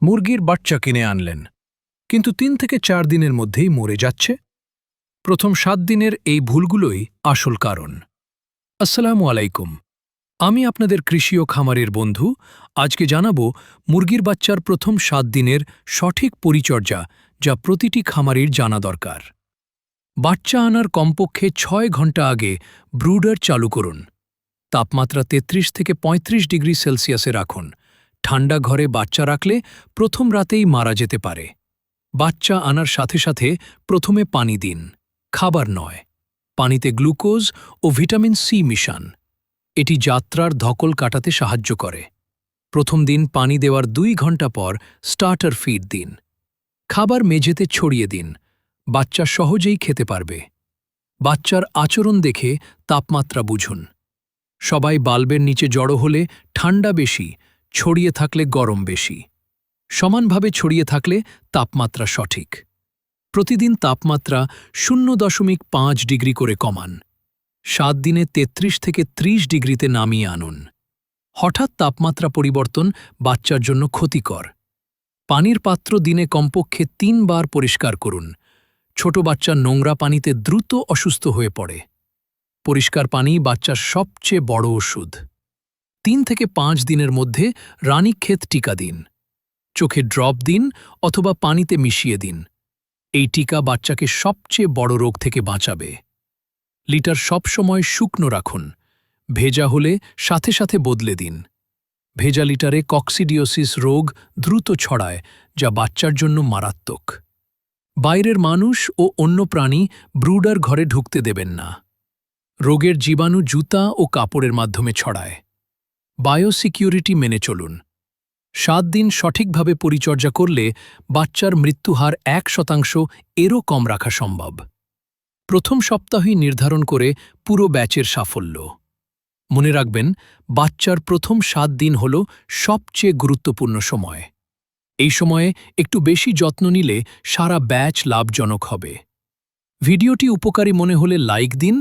মুরগির বাচ্চা কিনে আনলেন, কিন্তু ৩ থেকে ৪ দিনের মধ্যেই মরে যাচ্ছে। প্রথম ৭ দিনের এই ভুলগুলোই আসল কারণ। আসসালামু আলাইকুম, আমি আপনাদের কৃষি ও খামারের বন্ধু। আজকে জানাবো মুরগির বাচ্চার প্রথম ৭ দিনের সঠিক পরিচর্যা, যা প্রতিটি খামারির জানা দরকার। বাচ্চা আনার কমপক্ষে ৬ ঘন্টা আগে ব্রুডার চালু করুন। তাপমাত্রা ৩৩ থেকে ৩৫ ডিগ্রি সেলসিয়াসে রাখুন। ঠান্ডা ঘরে বাচ্চা রাখলে প্রথম রাতেই মারা যেতে পারে। বাচ্চা আনার সাথে সাথে প্রথমে পানি দিন, খাবার নয়। পানিতে গ্লুকোজ ও ভিটামিন সি মিশান। এটি যাত্রার ধকল কাটাতে সাহায্য করে। প্রথম দিন পানি দেওয়ার ২ ঘন্টা পর স্টার্টার ফিড দিন। খাবার মেঝেতে ছড়িয়ে দিন, বাচ্চা সহজেই খেতে পারবে। বাচ্চার আচরণ দেখে তাপমাত্রা বুঝুন। সবাই বাল্বের নিচে জড়ো হলে ঠান্ডা বেশি, ছড়িয়ে থাকলে গরম বেশি। সমানভাবে ছড়িয়ে থাকলে তাপমাত্রা সঠিক। প্রতিদিন তাপমাত্রা ০.৫ ডিগ্রি করে কমান। ৭ দিনে ৩৩ থেকে ৩০ ডিগ্রিতে নামিয়ে আনুন। হঠাৎ তাপমাত্রা পরিবর্তন বাচ্চার জন্য ক্ষতিকর। পানির পাত্র দিনে কমপক্ষে ৩ বার পরিষ্কার করুন। ছোট বাচ্চা নোংরা পানিতে দ্রুত অসুস্থ হয়ে পড়ে। পরিষ্কার পানি বাচ্চার সবচেয়ে বড় ওষুধ। ৩ থেকে ৫ দিনের মধ্যে রানীক্ষেত টিকা দিন। চোখে ড্রপ দিন অথবা পানিতে মিশিয়ে দিন। এই টিকা বাচ্চাকে সবচেয়ে বড় রোগ থেকে বাঁচাবে। লিটার সবসময় শুকনো রাখুন। ভেজা হলে সাথে সাথে বদলে দিন। ভেজা লিটারে কক্সিডিওসিস রোগ দ্রুত ছড়ায়, যা বাচ্চার জন্য মারাত্মক। বাইরের মানুষ ও অন্য প্রাণী ব্রুডার ঘরে ঢুকতে দেবেন না। রোগের জীবাণু জুতা ও কাপড়ের মাধ্যমে ছড়ায়। বায়োসিকিউরিটি মেনে চলুন। ৭ দিন সঠিকভাবে পরিচর্যা করলে বাচ্চার মৃত্যুহার ১% এরও কম রাখা সম্ভব। প্রথম সপ্তাহই নির্ধারণ করে পুরো ব্যাচের সাফল্য। মনে রাখবেন, বাচ্চার প্রথম ৭ দিন হল সবচেয়ে গুরুত্বপূর্ণ সময়। এই সময়ে একটু বেশি যত্ন নিলে সারা ব্যাচ লাভজনক হবে। ভিডিওটি উপকারী মনে হলে লাইক দিন